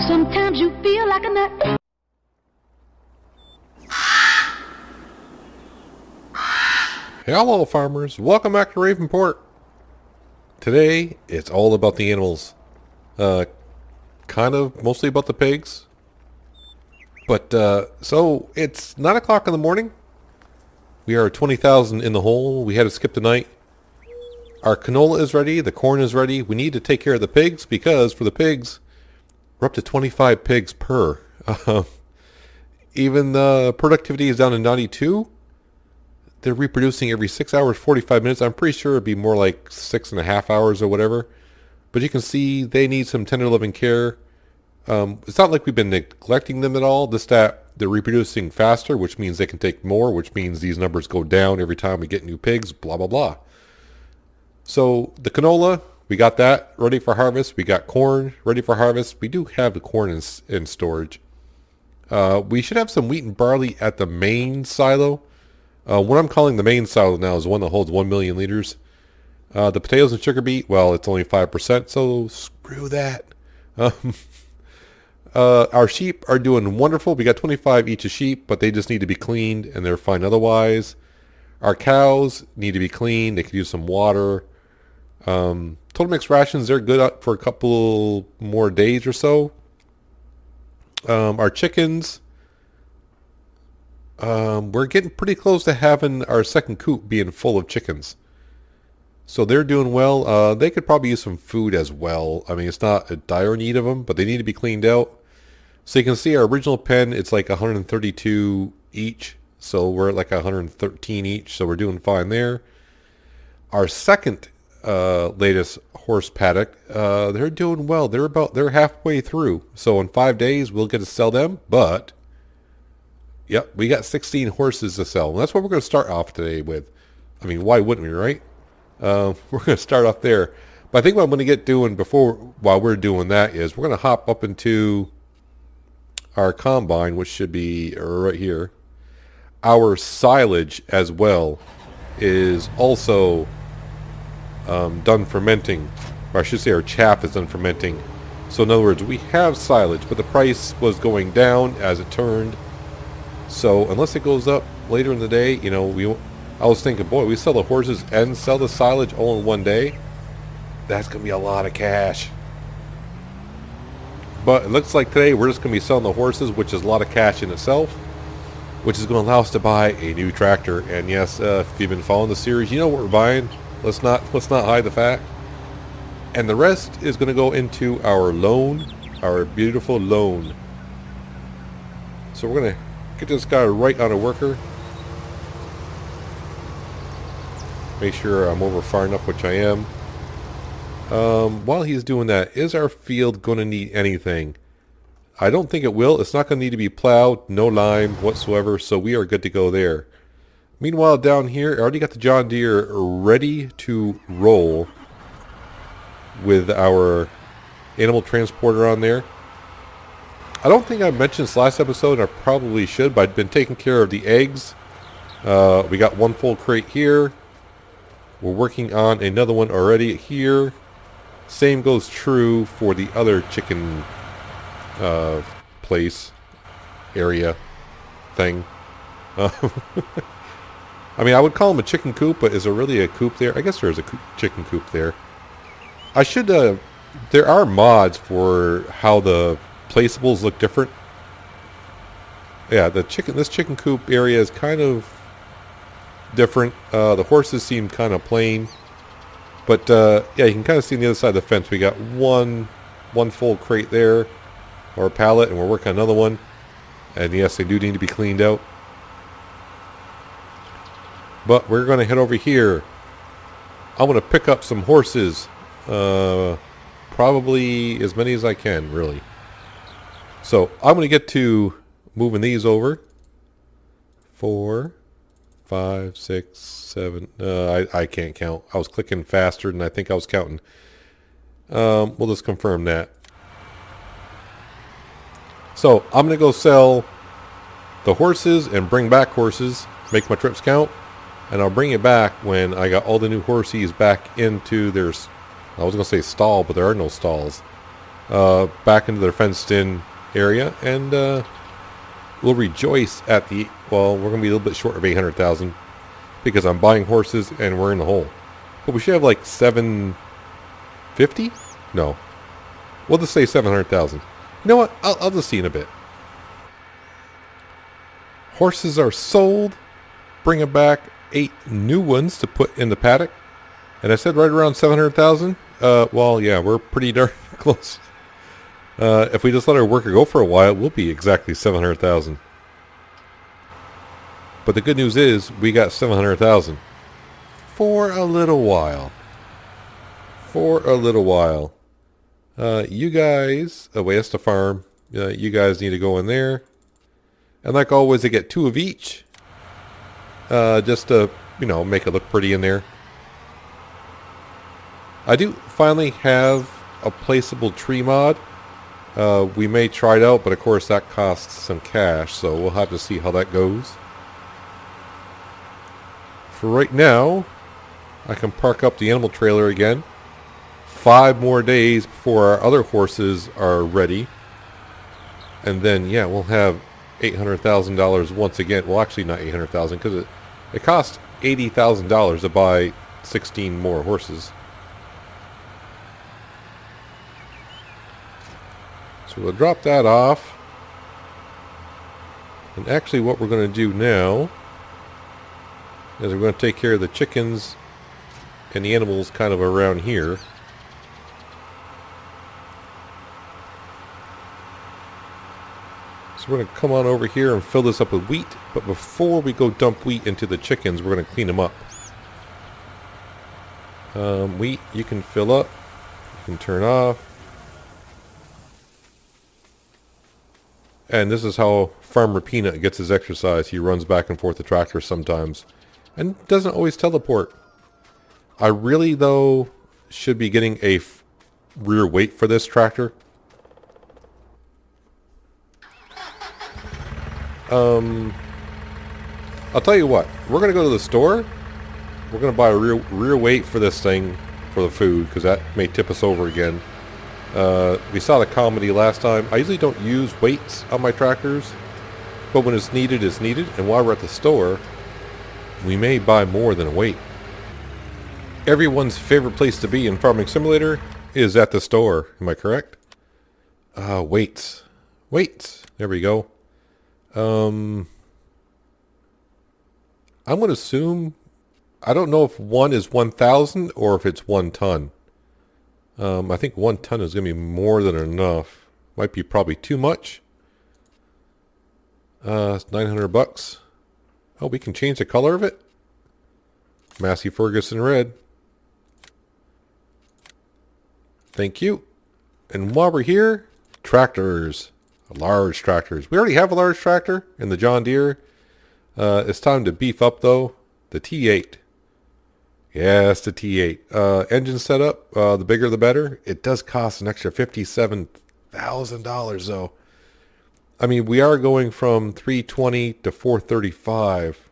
Sometimes you feel like a nut. Hello farmers, welcome back to Ravenport. Today it's all about the animals. Kind of mostly about the pigs. But so it's 9 o'clock in the morning. We are 20,000 in the hole. We had to skip the night. Our canola is ready, the corn is ready. We need to take care of the pigs because for the pigs we're up to 25 pigs per. Even the productivity is down to 92. They're reproducing every 6 hours, 45 minutes. I'm pretty sure it'd be more like 6.5 hours or whatever. But you can see they need some tender loving care. It's not like we've been neglecting them at all. Just that they're reproducing faster, which means they can take more, which means these numbers go down every time we get new pigs, blah, blah, blah. So the canola, we got that ready for harvest. We got corn ready for harvest. We do have the corn in storage. We should have some wheat and barley at the main silo. What I'm calling the main silo now is the one that holds 1 million liters. The potatoes and sugar beet, well, it's only 5%, so screw that. Our sheep are doing wonderful. We got 25 each a sheep, but they just need to be cleaned, and they're fine otherwise. Our cows need to be cleaned. They could use some water. Total mixed rations, they're good up for a couple more days or so. Our chickens... we're getting pretty close to having our second coop being full of chickens. So they're doing well. They could probably use some food as well. I mean, it's not a dire need of them, but they need to be cleaned out. So you can see our original pen, it's like 132 each. So we're at like 113 each. So we're doing fine there. Our second latest horse paddock, they're doing well. They're halfway through. So in 5 days, we'll get to sell them, but... Yep, we got 16 horses to sell. And that's what we're going to start off today with. I mean, why wouldn't we, right? We're going to start off there. But I think what I'm going to get doing while we're doing that is we're going to hop up into our combine, which should be right here. Our silage as well is also done fermenting. Or I should say our chaff is done fermenting. So in other words, we have silage, but the price was going down as it turned. So unless it goes up later in the day, you know, I was thinking, boy, we sell the horses and sell the silage all in one day. That's going to be a lot of cash. But it looks like today we're just going to be selling the horses, which is a lot of cash in itself, which is going to allow us to buy a new tractor. And yes, if you've been following the series, you know what we're buying. Let's not hide the fact. And the rest is going to go into our loan, our beautiful loan. So we're going to get this guy right on a worker. Make sure I'm over far enough, which I am. While he's doing that, is our field going to need anything? I don't think it will. It's not going to need to be plowed, no lime whatsoever, so we are good to go there. Meanwhile, down here, I already got the John Deere ready to roll with our animal transporter on there. I don't think I mentioned this last episode, and I probably should, but I've been taking care of the eggs. We got one full crate here. We're working on another one already here. Same goes true for the other chicken place, area, thing. I mean, I would call them a chicken coop, but is there really a coop there? I guess there is a chicken coop there. I should, there are mods for how the placeables look different. Yeah, this chicken coop area is kind of different. The horses seem kind of plain, but yeah, you can kind of see on the other side of the fence we got one full crate there, or pallet, and we're working on another one. And yes, they do need to be cleaned out. But we're going to head over here. I'm going to pick up some horses, probably as many as I can, really. So I'm going to get to moving these over. 4, 5, 6, 7. I can't count. I was clicking faster than I think I was counting. We'll just confirm that. So I'm going to go sell the horses and bring back horses, make my trips count. And I'll bring it back when I got all the new horses back into their, I was going to say stall, but there are no stalls. back into their fenced-in area, and we'll rejoice at the... Well, we're going to be a little bit short of 800,000 because I'm buying horses and we're in the hole. But we should have like 750? No. We'll just say 700,000. You know what? I'll just see in a bit. Horses are sold. Bring back 8 new ones to put in the paddock. And I said right around 700,000. Well, yeah, we're pretty darn close. If we just let our worker go for a while, we'll be exactly 700,000. But the good news is we got 700,000 for a little while. For a little while. You guys, away us to farm. You guys need to go in there. And like always, they get 2 of each. Just to, you know, make it look pretty in there. I do finally have a placeable tree mod. We may try it out, but of course that costs some cash, so we'll have to see how that goes. For right now, I can park up the animal trailer again. 5 more days before our other horses are ready. And then, yeah, we'll have $800,000 once again. Well, actually not 800,000 because it costs $80,000 to buy 16 more horses. So we'll drop that off. And actually what we're going to do now is we're going to take care of the chickens and the animals kind of around here. So we're going to come on over here and fill this up with wheat. But before we go dump wheat into the chickens, we're going to clean them up. Wheat, you can fill up. You can turn off. And this is how Farmer Peanut gets his exercise. He runs back and forth the tractor sometimes. And doesn't always teleport. I really, though, should be getting a rear weight for this tractor. I'll tell you what. We're going to go to the store. We're going to buy a rear weight for this thing for the food, because that may tip us over again. We saw the comedy last time. I usually don't use weights on my tractors, but when it's needed, it's needed. And while we're at the store, we may buy more than a weight. Everyone's favorite place to be in Farming Simulator is at the store. Am I correct? Weights. Weights. There we go. I'm going to assume... I don't know if 1 is 1,000 or if it's 1 ton. I think 1 ton is going to be more than enough. Might be probably too much. It's 900 bucks. Oh, we can change the color of it. Massey Ferguson red. Thank you. And while we're here, tractors. Large tractors. We already have a large tractor in the John Deere. It's time to beef up, though. The T8. Yes, the T8. Engine setup, the bigger the better. It does cost an extra $57,000, though. I mean, we are going from 320 to 435.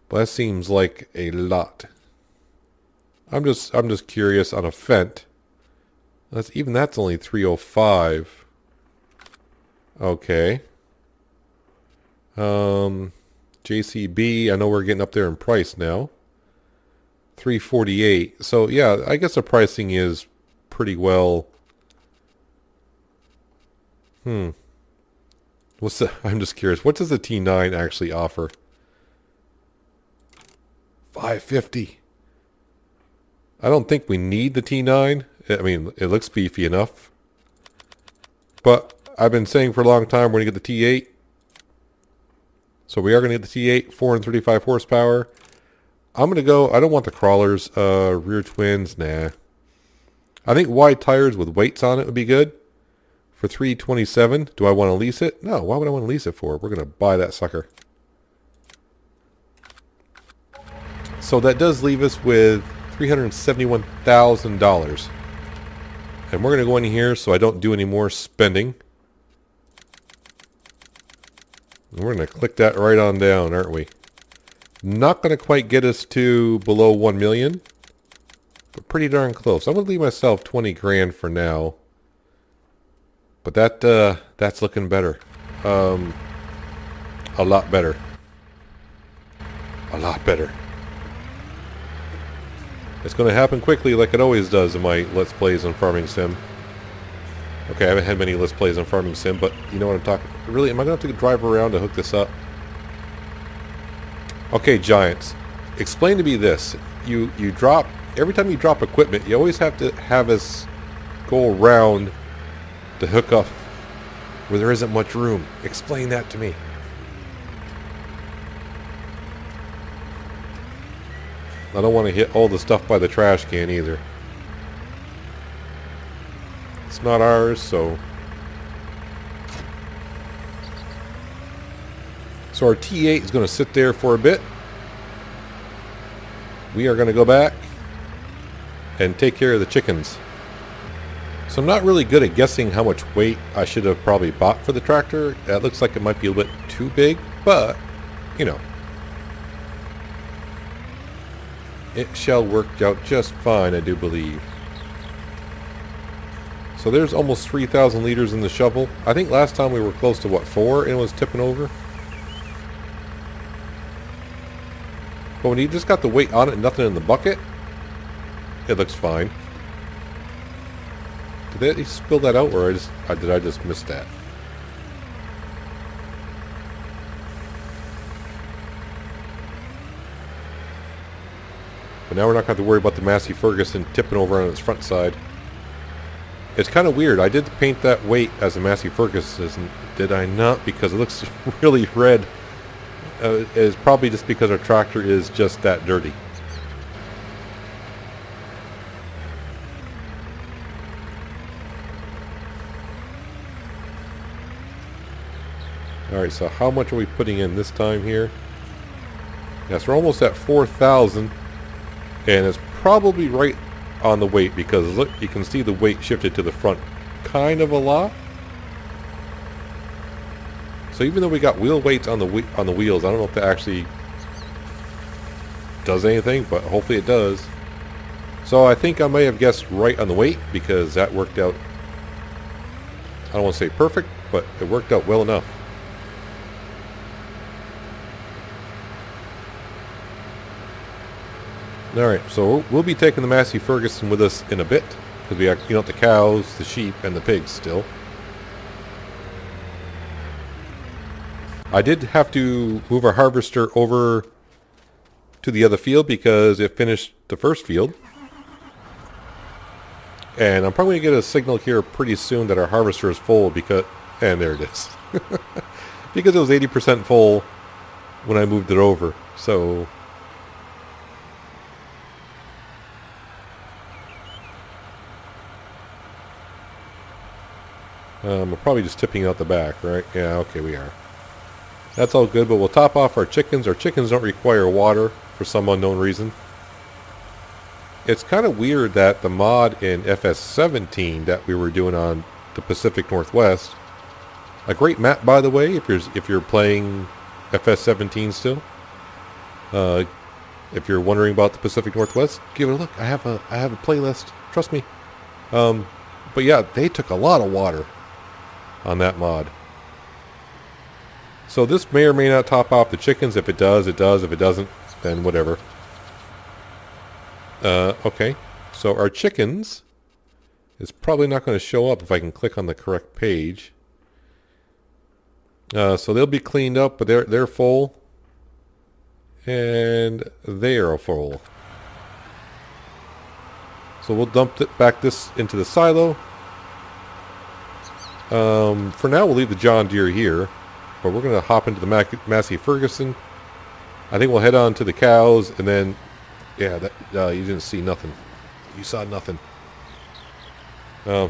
But that seems like a lot. I'm just curious on a Fendt. That's only 305. Okay. JCB, I know we're getting up there in price now. 348. So yeah, I guess the pricing is pretty well. I'm just curious. What does the T9 actually offer? 550. I don't think we need the T9. I mean, it looks beefy enough. But I've been saying for a long time we're going to get the T8. So we are going to get the T8, 435 horsepower. I'm going to go, I don't want the crawlers, rear twins, nah. I think wide tires with weights on it would be good. For 327, do I want to lease it? No, why would I want to lease it for? We're going to buy that sucker. So that does leave us with $371,000. And we're going to go in here so I don't do any more spending. And we're going to click that right on down, aren't we? Not going to quite get us to below 1 million, but pretty darn close. I'm going to leave myself 20 grand for now. But that's looking better. A lot better. A lot better. It's going to happen quickly like it always does in my Let's Plays on Farming Sim. Okay, I haven't had many Let's Plays on Farming Sim, but you know what I'm talking... Really, am I going to have to drive around to hook this up? Okay, Giants. Explain to me this. You drop... Every time you drop equipment, you always have to have us go around to hook up where there isn't much room. Explain that to me. I don't want to hit all the stuff by the trash can either. It's not ours, so... So our T8 is going to sit there for a bit. We are going to go back and take care of the chickens. So I'm not really good at guessing how much weight I should have probably bought for the tractor. That looks like it might be a bit too big, but, you know. It shall work out just fine, I do believe. So there's almost 3,000 liters in the shovel. I think last time we were close to, what, 4 and it was tipping over? But when you just got the weight on it and nothing in the bucket, it looks fine. Did they spill that out, or did I just miss that? But now we're not going to have to worry about the Massey Ferguson tipping over on its front side. It's kind of weird. I did paint that weight as a Massey Ferguson, did I not? Because it looks really red. It's probably just because our tractor is just that dirty. Alright, so how much are we putting in this time here? Yes, we're almost at 4,000. And it's probably right on the weight because look, you can see the weight shifted to the front kind of a lot. So even though we got wheel weights on the wheels, I don't know if that actually does anything, but hopefully it does. So I think I may have guessed right on the weight because that worked out, I don't want to say perfect, but it worked out well enough. Alright, so we'll be taking the Massey Ferguson with us in a bit because we have, you know, the cows, the sheep, and the pigs still. I did have to move our harvester over to the other field because it finished the first field. And I'm probably going to get a signal here pretty soon that our harvester is full because... And there it is. Because it was 80% full when I moved it over. So... we're probably just tipping out the back, right? Yeah, okay, we are. That's all good, but we'll top off our chickens. Our chickens don't require water for some unknown reason. It's kind of weird that the mod in FS17 that we were doing on the Pacific Northwest, a great map, by the way, if you're playing FS17 still. If you're wondering about the Pacific Northwest, give it a look. I have a playlist. Trust me. But yeah, they took a lot of water on that mod. So this may or may not top off the chickens. If it does, it does. If it doesn't, then whatever. Okay. So our chickens is probably not going to show up if I can click on the correct page. So they'll be cleaned up, but they're full. And they are full. So we'll dump it back this into the silo. For now, we'll leave the John Deere here. But we're going to hop into the Massey Ferguson. I think we'll head on to the cows, and then... Yeah, you didn't see nothing. You saw nothing. We'll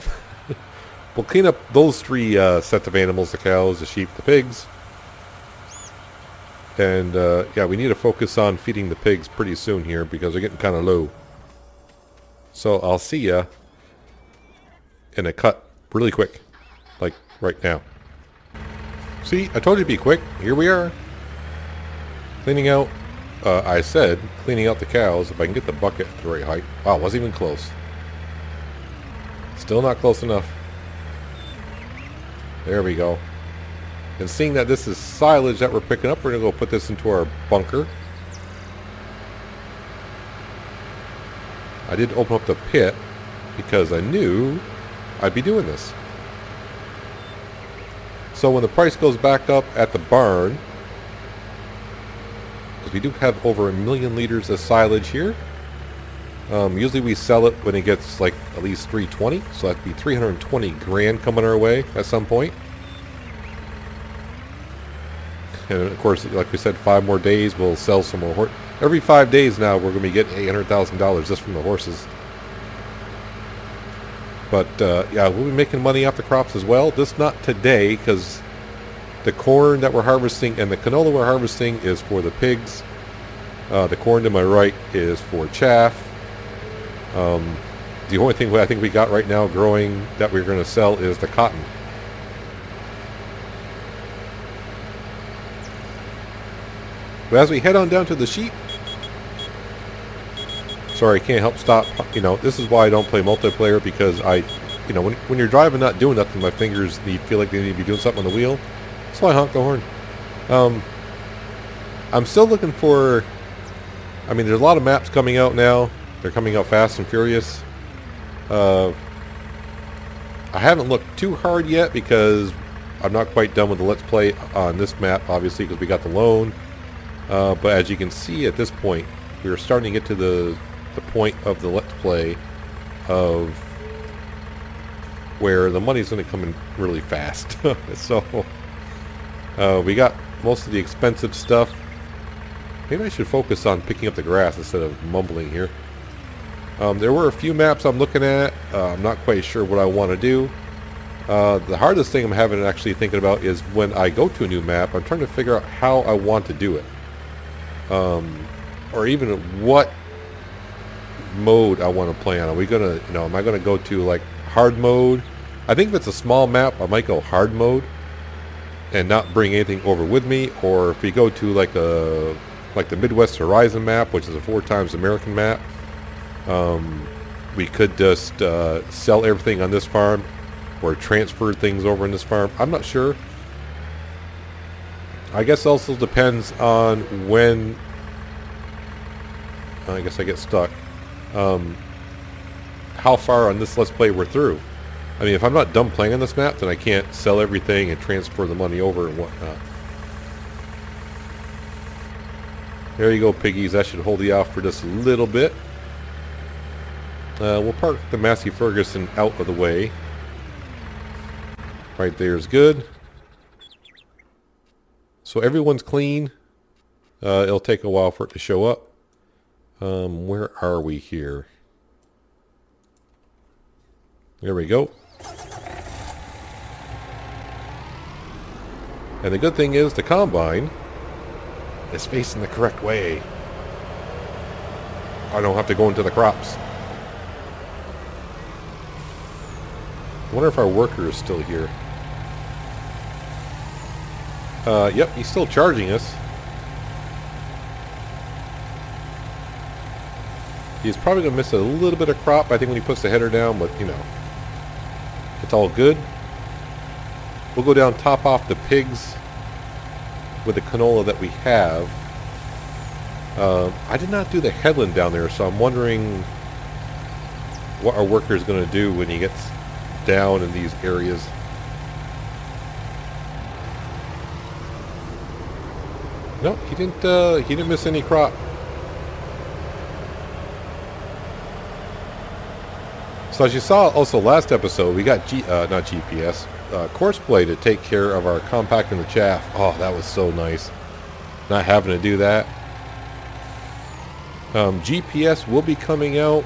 clean up those three sets of animals, the cows, the sheep, the pigs. And, yeah, we need to focus on feeding the pigs pretty soon here, because they're getting kind of low. So I'll see ya in a cut really quick. Like, right now. See, I told you to be quick. Here we are. Cleaning out, I said, cleaning out the cows. If I can get the bucket at the right height. Wow, wasn't even close. Still not close enough. There we go. And seeing that this is silage that we're picking up, we're going to go put this into our bunker. I did open up the pit because I knew I'd be doing this. So when the price goes back up at the barn, because we do have over 1 million liters of silage here, usually we sell it when it gets like at least 320, so that'd be 320 grand coming our way at some point. And of course, like we said, 5 more days we'll sell some more horses. Every 5 days now we're going to be getting $800,000 just from the horses. But yeah, we'll be making money off the crops as well. Just not today, because the corn that we're harvesting and the canola we're harvesting is for the pigs. The corn to my right is for chaff. The only thing I think we got right now growing that we're going to sell is the cotton. But as we head on down to the sheep, sorry, I can't help stop. You know, this is why I don't play multiplayer, because you know, when you're driving not doing nothing, my fingers feel like they need to be doing something on the wheel. So I honk the horn. I'm still looking for, I mean, there's a lot of maps coming out now. They're coming out fast and furious. I haven't looked too hard yet because I'm not quite done with the Let's Play on this map, obviously, because we got the loan. But as you can see at this point, we're starting to get to the point of the Let's Play of where the money's going to come in really fast. So we got most of the expensive stuff. Maybe I should focus on picking up the grass instead of mumbling here. There were a few maps I'm looking at. I'm not quite sure what I want to do. The hardest thing I'm having actually thinking about is when I go to a new map, I'm trying to figure out how I want to do it. Or even what mode I want to play on. Are we gonna, you know, am I gonna go to like hard mode? I think if it's a small map, I might go hard mode and not bring anything over with me. Or if we go to like the Midwest Horizon map, which is a 4 times American map, we could just sell everything on this farm or transfer things over in this farm. I'm not sure. I guess also depends on when, I guess I get stuck, how far on this Let's Play we're through. I mean, if I'm not done playing on this map, then I can't sell everything and transfer the money over and whatnot. There you go, piggies. That should hold you off for just a little bit. We'll park the Massey Ferguson out of the way. Right there is good. So everyone's clean. It'll take a while for it to show up. Where are we here? There we go. And the good thing is the combine is facing the correct way. I don't have to go into the crops. I wonder if our worker is still here. Yep, he's still charging us. He's probably going to miss a little bit of crop, I think, when he puts the header down, but, you know, it's all good. We'll go down, top off the pigs with the canola that we have. I did not do the headland down there, so I'm wondering what our worker is going to do when he gets down in these areas. No, he didn't miss any crop. So as you saw also last episode, we got not GPS, Courseplay to take care of our compacting the chaff. Oh, that was so nice. Not having to do that. GPS will be coming out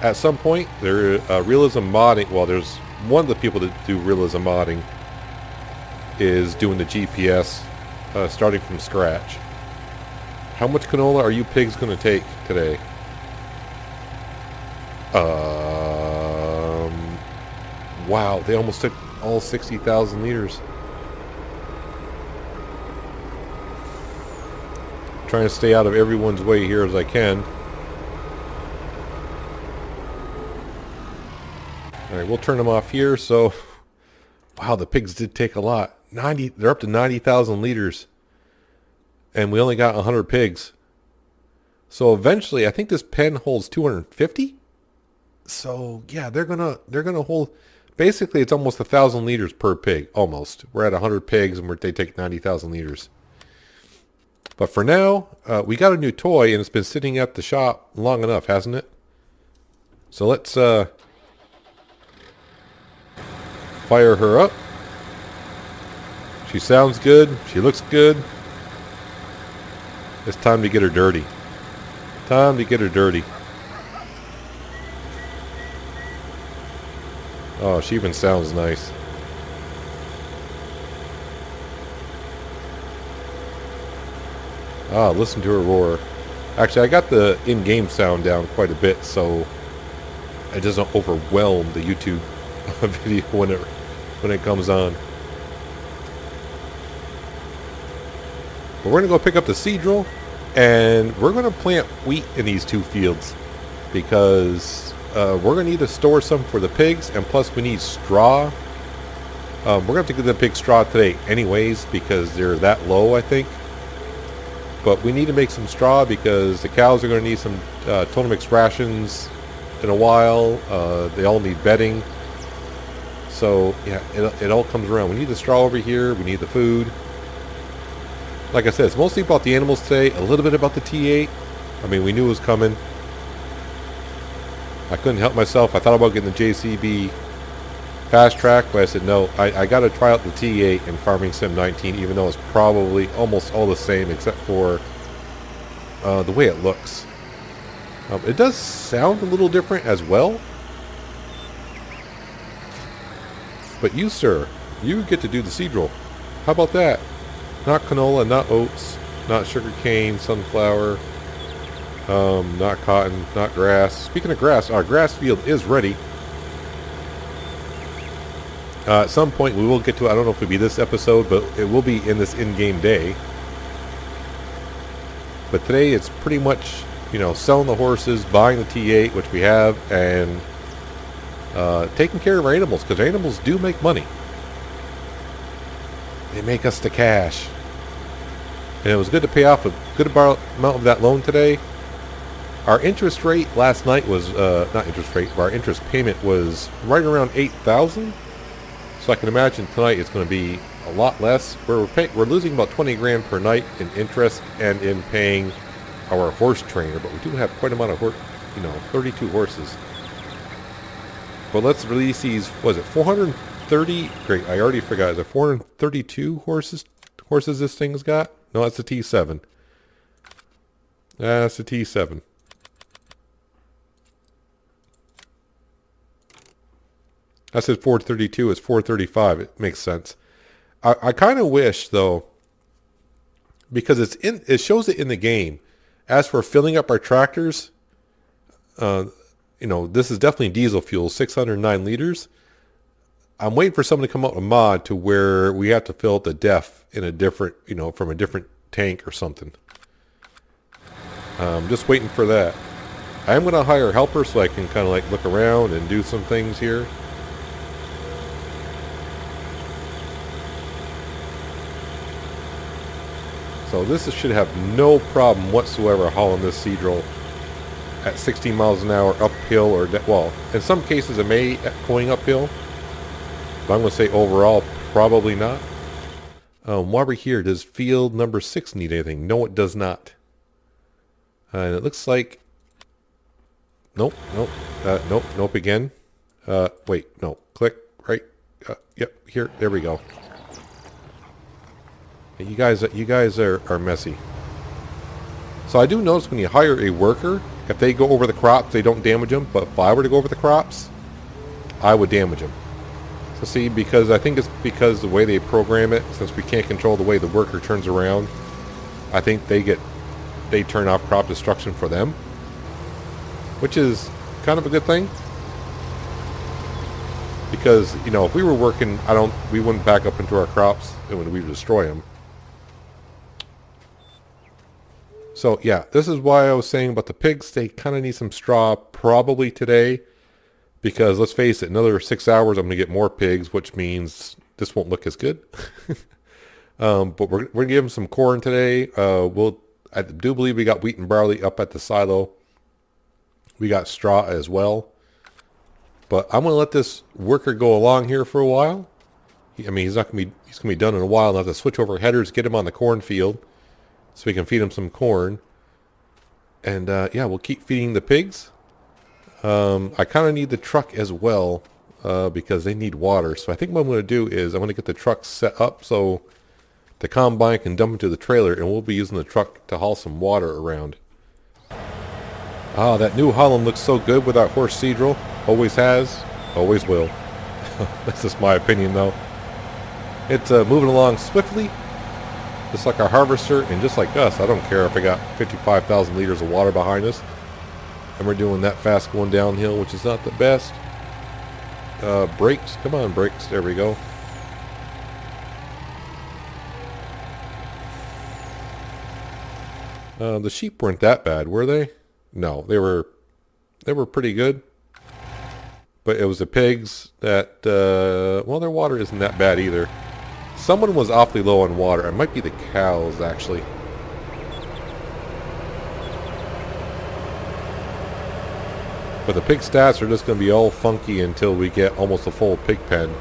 at some point. There, realism modding. Well, there's one of the people that do realism modding is doing the GPS, starting from scratch. How much canola are you pigs going to take today? Wow, they almost took all 60,000 liters. Trying to stay out of everyone's way here as I can. Alright, we'll turn them off here. So, Wow, the pigs did take a lot. They're up to 90,000 liters. And we only got 100 pigs. So eventually, I think this pen holds 250. So yeah, they're gonna hold. Basically, it's almost 1,000 liters per pig. Almost. We're at 100 pigs, and they take 90,000 liters. But for now, we got a new toy, and it's been sitting at the shop long enough, hasn't it? So let's fire her up. She sounds good. She looks good. It's time to get her dirty. Time to get her dirty. Oh, she even sounds nice. Ah, listen to her roar. Actually, I got the in-game sound down quite a bit, so it doesn't overwhelm the YouTube video when it comes on. But we're going to go pick up the seed drill, and we're going to plant wheat in these two fields because we're going to need to store some for the pigs, and plus we need straw. We're going to have to get the pig straw today anyways because they're that low, I think. But we need to make some straw because the cows are going to need some total mix rations in a while. They all need bedding. So yeah, it all comes around. We need the straw over here. We need the food. Like I said, it's mostly about the animals today. A little bit about the T8. I mean, we knew it was coming. I couldn't help myself. I thought about getting the JCB fast track, but I said no. I got to try out the T8 in Farming Sim 19, even though it's probably almost all the same except for the way it looks. It does sound a little different as well. But you, sir, you get to do the seed drill. How about that? Not canola, not oats, not sugar cane, sunflower, not cotton, not grass. Speaking of grass, our grass field is ready. At some point we will get to, I don't know if it'll be this episode, but it will be in this in-game day. But today it's pretty much, you know, selling the horses, buying the T8, which we have, and taking care of our animals, because animals do make money. They make us the cash. And it was good to pay off a good amount of that loan today. Our interest rate last night was, not interest rate, but our interest payment was right around $8,000. So I can imagine tonight it's going to be a lot less. We're losing about 20 grand per night in interest and in paying our horse trainer, but we do have quite a amount of 32 horses. But let's release these. Was it 430? Great, I already forgot. Is it 432 horses this thing's got? No, that's the T7. That's the T7. I said 432. It's 435. It makes sense. I kind of wish, though, because it shows it in the game. As for filling up our tractors, this is definitely diesel fuel, 609 liters. I'm waiting for someone to come up with a mod to where we have to fill up the def in a different, from a different tank or something. Just waiting for that. I am going to hire a helper so I can kind of like look around and do some things here. So this should have no problem whatsoever hauling this seed drill at 16 miles an hour uphill or, well, in some cases it may going uphill. But I'm going to say overall, probably not. While we're here, does field number 6 need anything? No, it does not. And it looks like... Nope, nope again. Wait, no. Click, right. Yep, here, there we go. You guys are messy. So I do notice when you hire a worker, if they go over the crops, they don't damage them. But if I were to go over the crops, I would damage them. So see, because I think it's because the way they program it, since we can't control the way the worker turns around, I think they turn off crop destruction for them, which is kind of a good thing. Because if we were working, we wouldn't back up into our crops and when we destroy them. So yeah, this is why I was saying about the pigs. They kind of need some straw probably today. Because let's face it, another 6 hours I'm going to get more pigs, which means this won't look as good. But we're going to give them some corn today. I do believe we got wheat and barley up at the silo. We got straw as well. But I'm going to let this worker go along here for a while. I mean, he's going to be done in a while. I'll have to switch over headers, get him on the cornfield so we can feed him some corn. And yeah, we'll keep feeding the pigs. I kind of need the truck as well because they need water. So I think what I'm going to do is I'm going to get the truck set up so the combine can dump into the trailer, and we'll be using the truck to haul some water around. Ah, that New Holland looks so good with that horse Cedral. Always has, always will. That's just my opinion though. It's moving along swiftly, just like our harvester, and just like us. I don't care if I got 55,000 liters of water behind us. And we're doing that fast going downhill, which is not the best. Brakes, come on brakes, there we go. The sheep weren't that bad, were they? No, they were pretty good. But it was the pigs that, well, their water isn't that bad either. Someone was awfully low on water. It might be the cows, actually. But the pig stats are just going to be all funky until we get almost a full pig pen.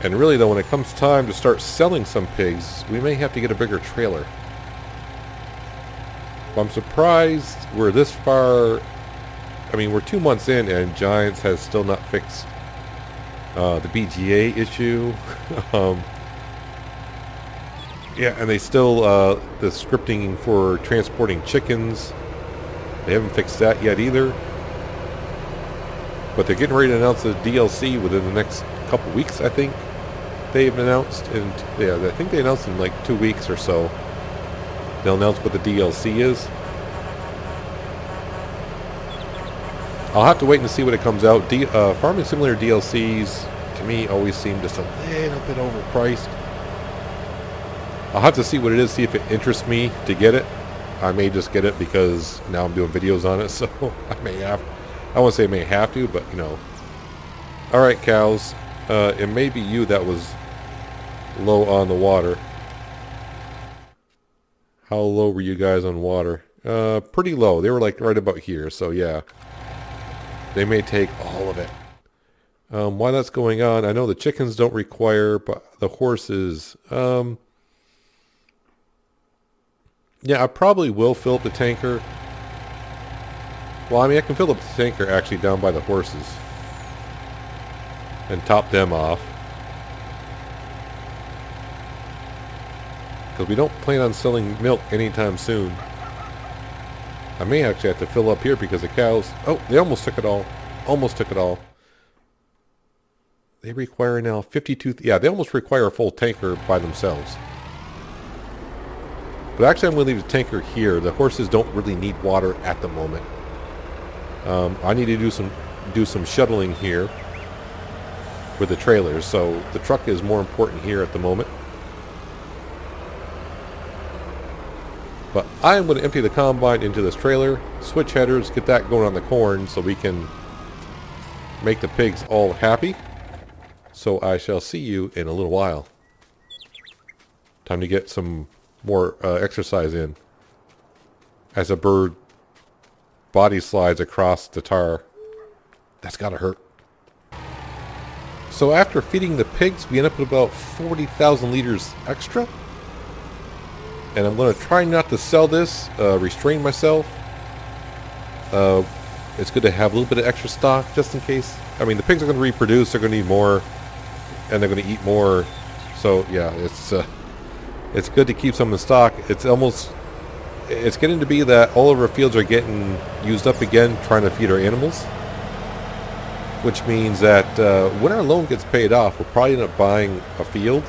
And really though, when it comes time to start selling some pigs, we may have to get a bigger trailer. But I'm surprised we're this far. I mean, we're 2 months in and Giants has still not fixed the BGA issue. Yeah, and they still, the scripting for transporting chickens, they haven't fixed that yet either. But they're getting ready to announce a DLC within the next couple weeks, I think. They've announced, and yeah, I think they announced in like 2 weeks or so. They'll announce what the DLC is. I'll have to wait and see what it comes out. Farming Simulator DLCs, to me, always seem just a little bit overpriced. I'll have to see what it is, see if it interests me to get it. I may just get it because now I'm doing videos on it, so I may have. I won't say I may have to, but you know. Alright, cows. It may be you that was low on the water. How low were you guys on water? Pretty low. They were like right about here, so yeah. They may take all of it. While that's going on, I know the chickens don't require, but the horses, yeah, I probably will fill up the tanker. Well, I mean, I can fill up the tanker actually down by the horses and top them off. Because we don't plan on selling milk anytime soon. I may actually have to fill up here because the cows... Oh, they almost took it all. Almost took it all. They require now 52... Yeah, they almost require a full tanker by themselves. But actually I'm going to leave the tanker here. The horses don't really need water at the moment. I need to do some shuttling here with the trailers. So the truck is more important here at the moment. But I am going to empty the combine into this trailer, switch headers, get that going on the corn so we can make the pigs all happy. So I shall see you in a little while. Time to get some more exercise in as a bird body slides across the tar. That's gotta hurt. So after feeding the pigs, we end up with about 40,000 liters extra. And I'm going to try not to sell this, restrain myself. It's good to have a little bit of extra stock just in case. I mean, the pigs are going to reproduce, they're going to need more, and they're going to eat more. So yeah, it's good to keep some in stock. It's getting to be that all of our fields are getting used up again trying to feed our animals. Which means that when our loan gets paid off, we'll probably end up buying a field.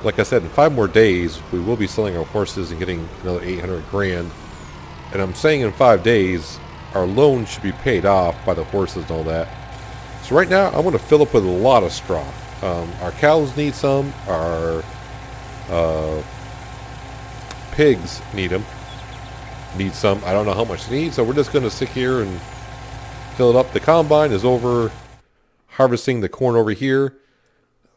Like I said, in 5 more days, we will be selling our horses and getting another 800 grand. And I'm saying in 5 days, our loan should be paid off by the horses and all that. So right now, I'm going to fill up with a lot of straw. Our cows need some. Our pigs need some. I don't know how much they need, so we're just going to sit here and fill it up. The combine is over harvesting the corn over here.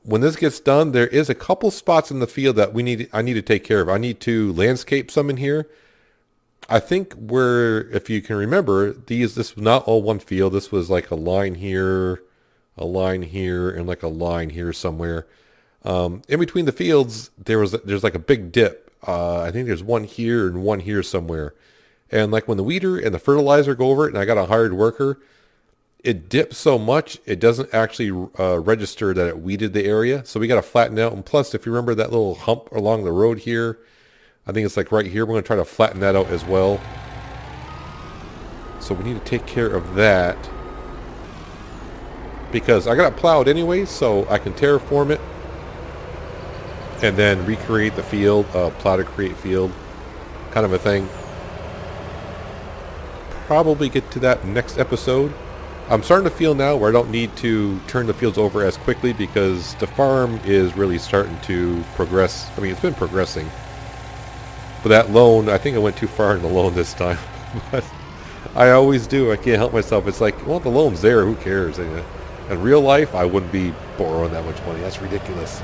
When this gets done, there is a couple spots in the field that I need to take care of. I need to landscape some in here. I think if you can remember, this was not all one field. This was like a line here, and like a line here somewhere. In between the fields, there's like a big dip. I think there's one here and one here somewhere. And like when the weeder and the fertilizer go over it, and I got a hired worker, it dips so much, it doesn't actually register that it weeded the area. So we got to flatten out. And plus, if you remember that little hump along the road here, I think it's like right here. We're going to try to flatten that out as well. So we need to take care of that. Because I got it plowed anyway, so I can terraform it. And then recreate the field, plow to create field, kind of a thing. Probably get to that next episode. I'm starting to feel now where I don't need to turn the fields over as quickly because the farm is really starting to progress. I mean, it's been progressing. But that loan, I think I went too far in the loan this time. But I always do. I can't help myself. It's like, well, the loan's there. Who cares? In real life, I wouldn't be borrowing that much money. That's ridiculous.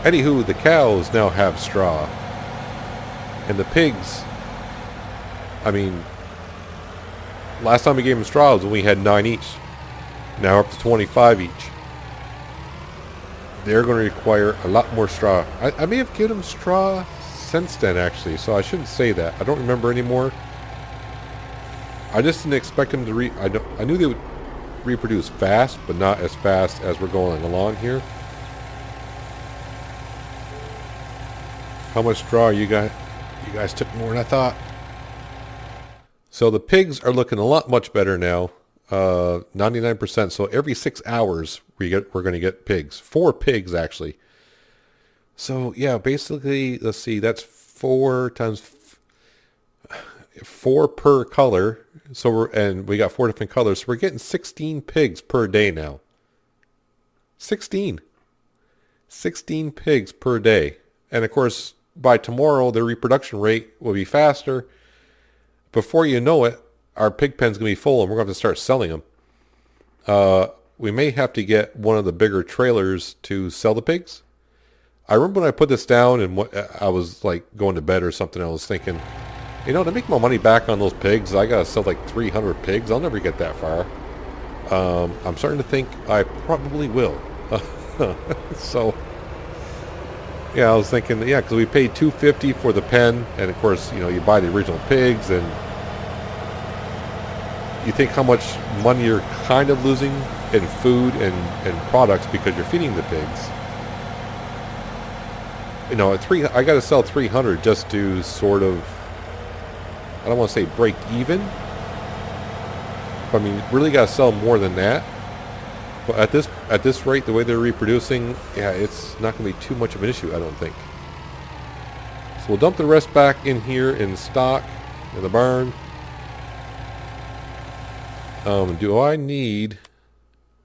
Anywho, the cows now have straw. And the pigs, I mean, last time we gave them straw was when we had 9 each. Now up to 25 each. They're going to require a lot more straw. I may have given them straw since then, actually, so I shouldn't say that. I don't remember anymore. I just didn't expect them to I knew they would reproduce fast, but not as fast as we're going along here. How much straw you got? You guys took more than I thought. So the pigs are looking a lot much better now. 99%. So every 6 hours we're going to get pigs. 4 pigs actually. So yeah, basically, let's see, that's 4 times 4 per color. So we got 4 different colors. So we're getting 16 pigs per day now. 16 pigs per day. And of course, by tomorrow, the reproduction rate will be faster. Before you know it, our pig pen's going to be full and we're going to have to start selling them. We may have to get one of the bigger trailers to sell the pigs. I remember when I put this down and I was like going to bed or something, I was thinking, you know, to make my money back on those pigs, I got to sell like 300 pigs. I'll never get that far. I'm starting to think I probably will. So, yeah, I was thinking, yeah, because we paid $250 for the pen, and of course, you know, you buy the original pigs, and you think how much money you're kind of losing in food and products because you're feeding the pigs. You know, I got to sell 300 just to sort of, I don't want to say break even, but I mean, really got to sell more than that. But at this rate, the way they're reproducing, yeah, it's not going to be too much of an issue, I don't think. So we'll dump the rest back in here in stock in the barn. Do I need...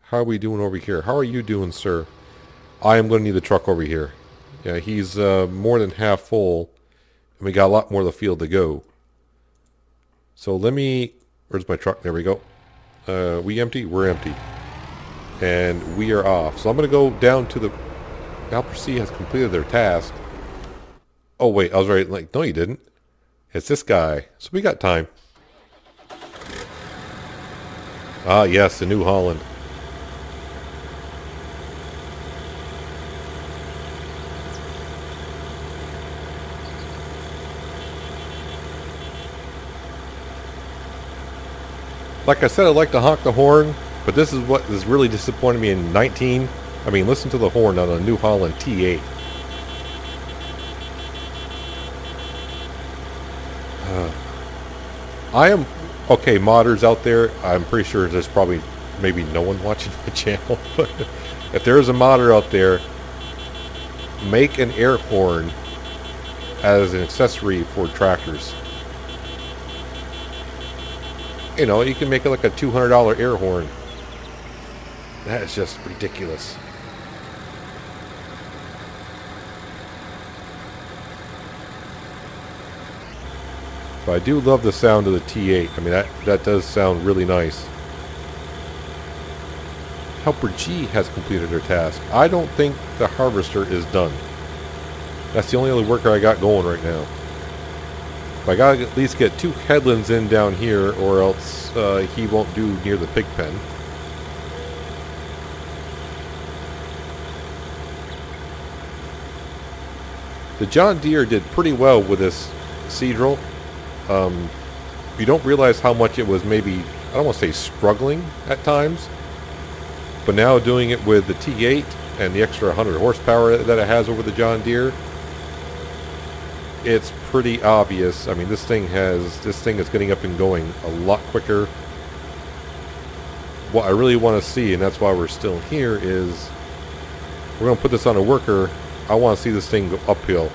How are we doing over here? How are you doing, sir? I am going to need the truck over here. Yeah, he's more than half full, and we got a lot more of the field to go. So let me... Where's my truck? There we go. We empty? We're empty. And we are off. So I'm going to go down to the... Alper C has completed their task. Oh, wait. I was right. Like, no, you didn't. It's this guy. So we got time. Ah, yes. The New Holland. Like I said, I'd like to honk the horn. But this is what is really disappointing me in 19. I mean, listen to the horn on a New Holland T8. I am... Okay, modders out there, I'm pretty sure there's probably maybe no one watching the channel. But if there is a modder out there, make an air horn as an accessory for tractors. You know, you can make it like a $200 air horn. That is just ridiculous. But I do love the sound of the T8. I mean, that does sound really nice. Helper G has completed her task. I don't think the harvester is done. That's the only other worker I got going right now. But I gotta at least get 2 headlands in down here, or else he won't do near the pig pen. The John Deere did pretty well with this seed drill. You don't realize how much it was maybe, I don't want to say struggling at times, but now doing it with the T8 and the extra 100 horsepower that it has over the John Deere, it's pretty obvious. I mean, this thing is getting up and going a lot quicker. What I really want to see, and that's why we're still here, is we're going to put this on a worker. I want to see this thing go uphill.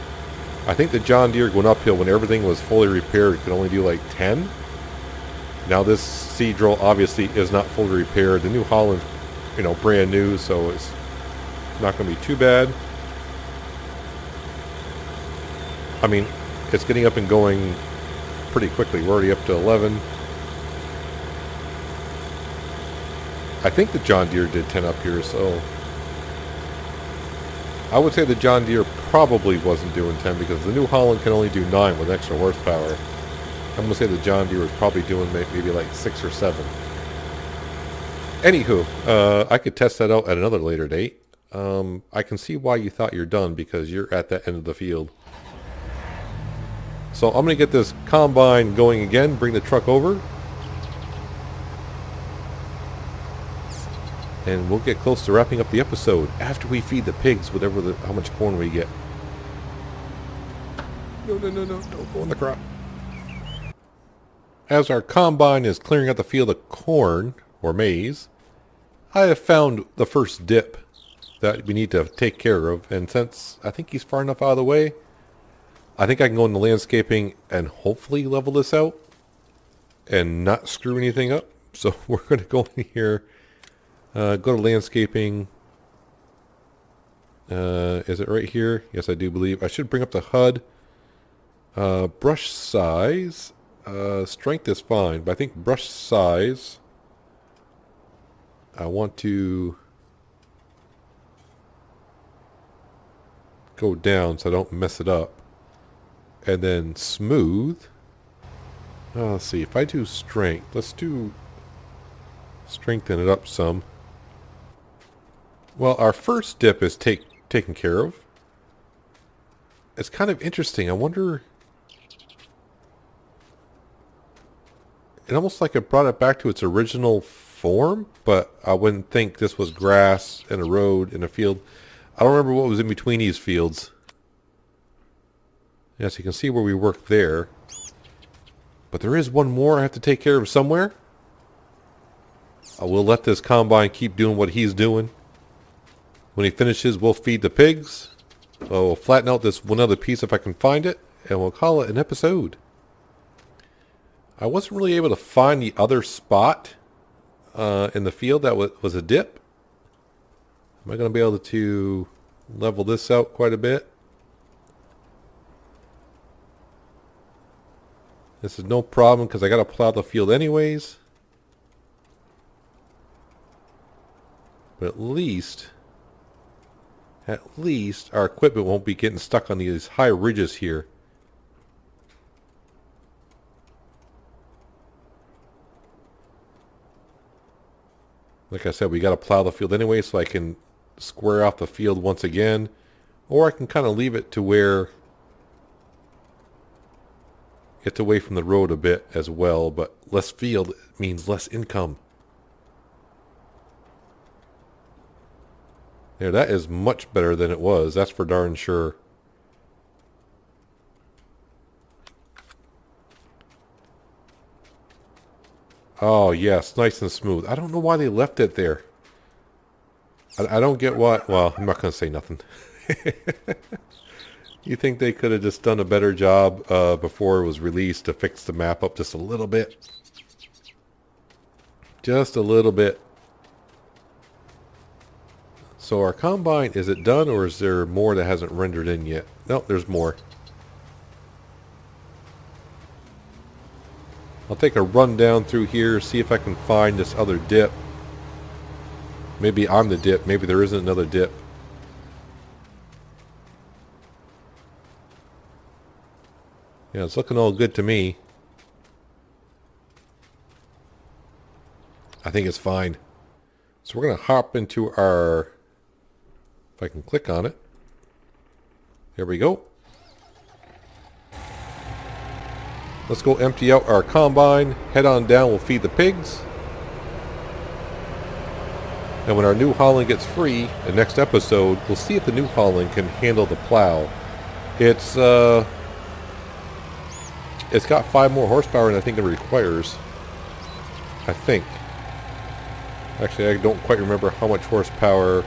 I think the John Deere going uphill when everything was fully repaired could only do like 10. Now this seed drill obviously is not fully repaired. The New Holland's, brand new, so it's not going to be too bad. I mean, it's getting up and going pretty quickly. We're already up to 11. I think the John Deere did 10 up here, so I would say the John Deere probably wasn't doing 10 because the New Holland can only do 9 with extra horsepower. I'm going to say the John Deere was probably doing maybe like 6 or 7. Anywho, I could test that out at another later date. I can see why you thought you're done because you're at that end of the field. So I'm going to get this combine going again, bring the truck over, and we'll get close to wrapping up the episode after we feed the pigs how much corn we get. No, don't go in the crop. As our combine is clearing out the field of corn, or maize, I have found the first dip that we need to take care of, and since I think he's far enough out of the way, I think I can go into landscaping and hopefully level this out and not screw anything up. So we're going to go in here, go to landscaping. Is it right here? Yes, I do believe. I should bring up the HUD. Brush size. Strength is fine, but I think brush size, I want to go down so I don't mess it up. And then smooth. Let's see, if I do strength, let's do strengthen it up some. Well, our first dip is taken care of. It's kind of interesting. I wonder, it almost like it brought it back to its original form, but I wouldn't think this was grass and a road and a field. I don't remember what was in between these fields. Yes, you can see where we worked there. But there is one more I have to take care of somewhere. I will let this combine keep doing what he's doing. When he finishes, we'll feed the pigs. We'll flatten out this one other piece if I can find it, and we'll call it an episode. I wasn't really able to find the other spot in the field that was a dip. Am I going to be able to level this out quite a bit? This is no problem because I got to plow the field anyways. But at least our equipment won't be getting stuck on these high ridges here. Like I said, we got to plow the field anyway, so I can square off the field once again. Or I can kind of leave it to where it's away from the road a bit as well, but less field means less income. There, that is much better than it was, that's for darn sure. Oh yes, nice and smooth. I don't know why they left it there. I don't get what, well, I'm not going to say nothing. You think they could have just done a better job before it was released to fix the map up just a little bit? Just a little bit. So our combine, is it done or is there more that hasn't rendered in yet? Nope, there's more. I'll take a run down through here, see if I can find this other dip. Maybe I'm the dip. Maybe there isn't another dip. Yeah, it's looking all good to me. I think it's fine. So we're going to hop into our... If I can click on it. There we go. Let's go empty out our combine. Head on down. We'll feed the pigs. And when our New Holland gets free, the next episode, we'll see if the New Holland can handle the plow. It's got 5 more horsepower than I think it requires. I think. Actually, I don't quite remember how much horsepower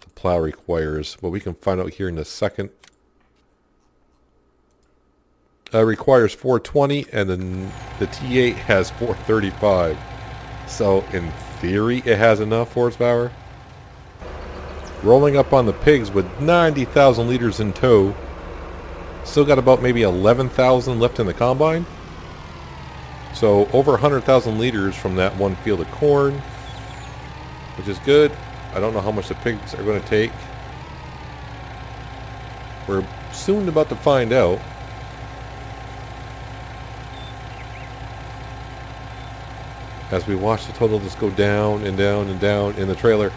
the plow requires, but we can find out here in a second. Requires 420, and then the T8 has 435. So, in theory, it has enough horsepower. Rolling up on the pigs with 90,000 liters in tow. Still got about maybe 11,000 left in the combine. So, over 100,000 liters from that one field of corn, which is good. I don't know how much the pigs are going to take. We're soon about to find out. As we watch the total just go down and down and down in the trailer.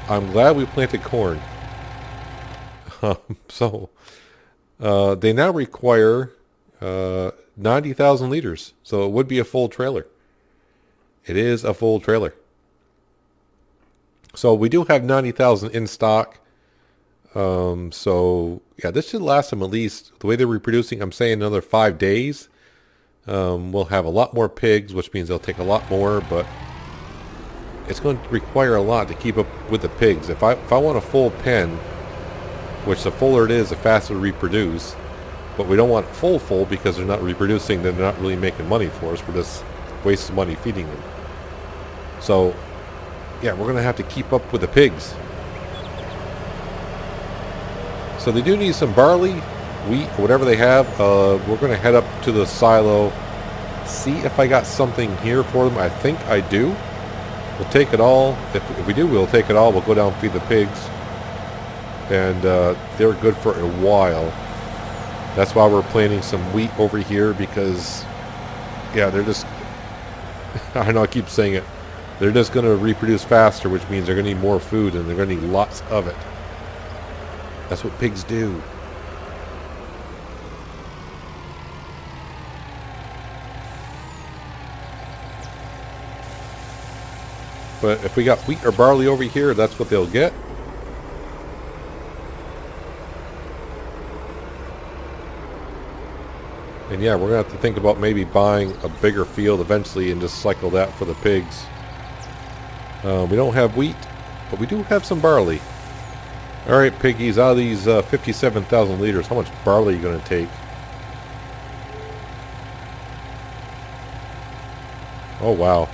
I'm glad we planted corn. They now require 90,000 liters. So it would be a full trailer. It is a full trailer. So we do have 90,000 in stock. So yeah, this should last them at least, the way they're reproducing, I'm saying another 5 days. We'll have a lot more pigs, which means they'll take a lot more, but it's going to require a lot to keep up with the pigs. If I want a full pen, which the fuller it is, the faster to reproduce, but we don't want full because they're not reproducing, they're not really making money for us. We're just wasting money feeding them. So, yeah, we're going to have to keep up with the pigs. So they do need some barley, wheat, whatever they have. We're going to head up to the silo, see if I got something here for them. I think I do. We'll take it all. If we do, we'll take it all. We'll go down and feed the pigs. And they're good for a while. That's why we're planting some wheat over here, because, yeah, they're just, I know I keep saying it, they're just going to reproduce faster, which means they're going to need more food, and they're going to need lots of it. That's what pigs do. But if we got wheat or barley over here, that's what they'll get. And yeah, we're going to have to think about maybe buying a bigger field eventually and just cycle that for the pigs. We don't have wheat, but we do have some barley. Alright, piggies, out of these 57,000 liters, how much barley are you going to take? Oh, wow.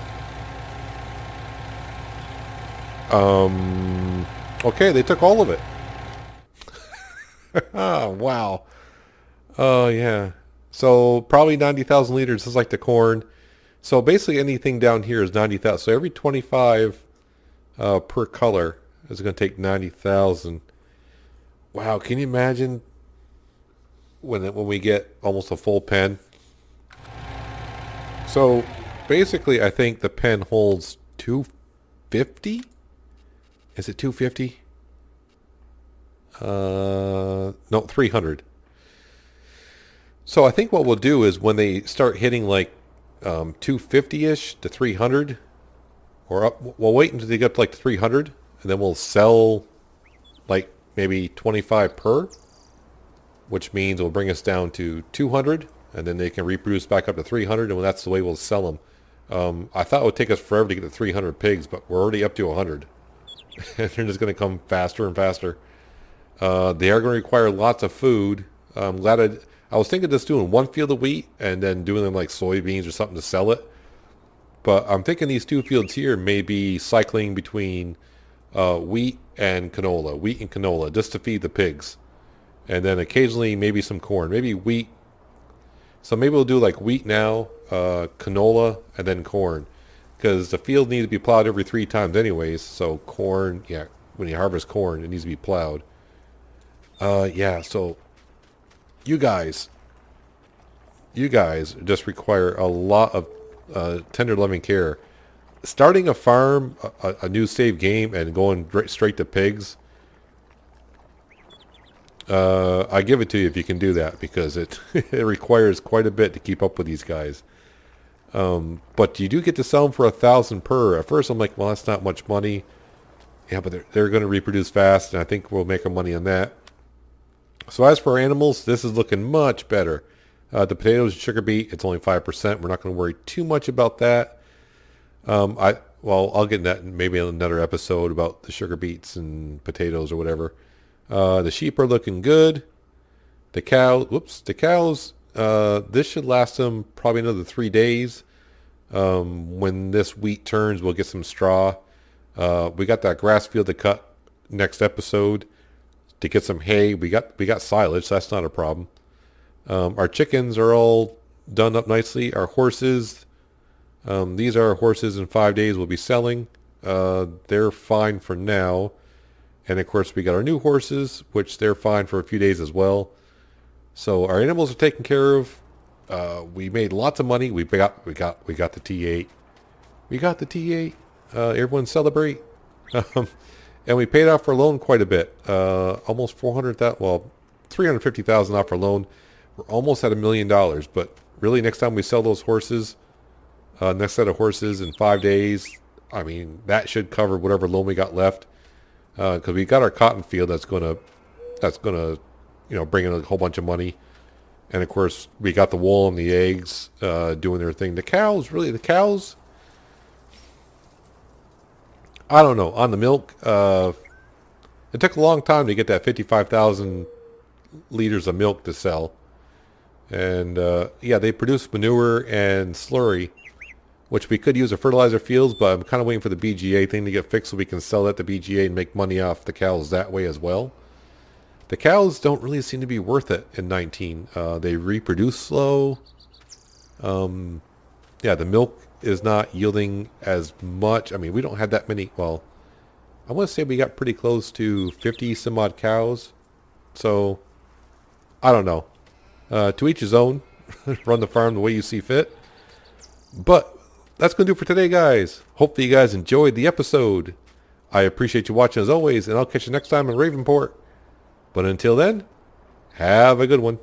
Okay, they took all of it. Oh, wow. Oh, yeah. So, probably 90,000 liters, just like the corn. So, basically anything down here is 90,000. So, every 25 per color is going to take 90,000. Wow, can you imagine when we get almost a full pen? So, basically, I think the pen holds 250? Is it 250? No, 300. So I think what we'll do is when they start hitting like 250-ish to 300, or up, we'll wait until they get up to like 300, and then we'll sell like maybe 25 per, which means it'll bring us down to 200, and then they can reproduce back up to 300, and that's the way we'll sell them. I thought it would take us forever to get to 300 pigs, but we're already up to 100. And they're just going to come faster and faster. They are going to require lots of food. I'm glad I was thinking of just doing one field of wheat and then doing them like soybeans or something to sell it. But I'm thinking these two fields here may be cycling between wheat and canola, just to feed the pigs. And then occasionally maybe some corn, maybe wheat. So maybe we'll do like wheat now, canola, and then corn. because the field needs to be plowed every 3 times anyways. So corn, yeah, when you harvest corn, it needs to be plowed. Yeah, so you guys just require a lot of tender loving care. Starting a farm, a new save game, and going straight to pigs, I give it to you if you can do that, because it it requires quite a bit to keep up with these guys. But you do get to sell them for 1,000 per. At first I'm like, well, that's not much money. Yeah, but they're going to reproduce fast, and I think we'll make our money on that. So as for animals, this is looking much better. The potatoes and sugar beet, it's only 5%. We're not going to worry too much about that. I'll get in that maybe in another episode about the sugar beets and potatoes or whatever. The sheep are looking good. The cows, this should last them probably another 3 days. When this wheat turns, we'll get some straw. We got that grass field to cut next episode to get some hay. We got silage, so that's not a problem. Our chickens are all done up nicely. Our horses, these are our horses in 5 days we'll be selling. They're fine for now. And of course we got our new horses, which they're fine for a few days as well. So our animals are taken care of. We made lots of money. We got the T8. We got the T8. Everyone celebrate. And we paid off our loan quite a bit. Almost 350,000 off our loan. We're almost at $1 million. But really, next time we sell those horses, next set of horses in 5 days, I mean, that should cover whatever loan we got left. Because we got our cotton field that's gonna bring in a whole bunch of money. And of course, we got the wool and the eggs doing their thing. The cows, I don't know. On the milk, it took a long time to get that 55,000 liters of milk to sell. And yeah, they produce manure and slurry, which we could use a fertilizer fields, but I'm kind of waiting for the BGA thing to get fixed so we can sell that to BGA and make money off the cows that way as well. The cows don't really seem to be worth it in 19. They reproduce slow. Yeah, the milk is not yielding as much. I mean, we don't have that many. Well, I want to say we got pretty close to 50 some odd cows. So, I don't know. To each his own. Run the farm the way you see fit. But that's going to do it for today, guys. Hopefully you guys enjoyed the episode. I appreciate you watching as always, and I'll catch you next time in Ravenport. But until then, have a good one.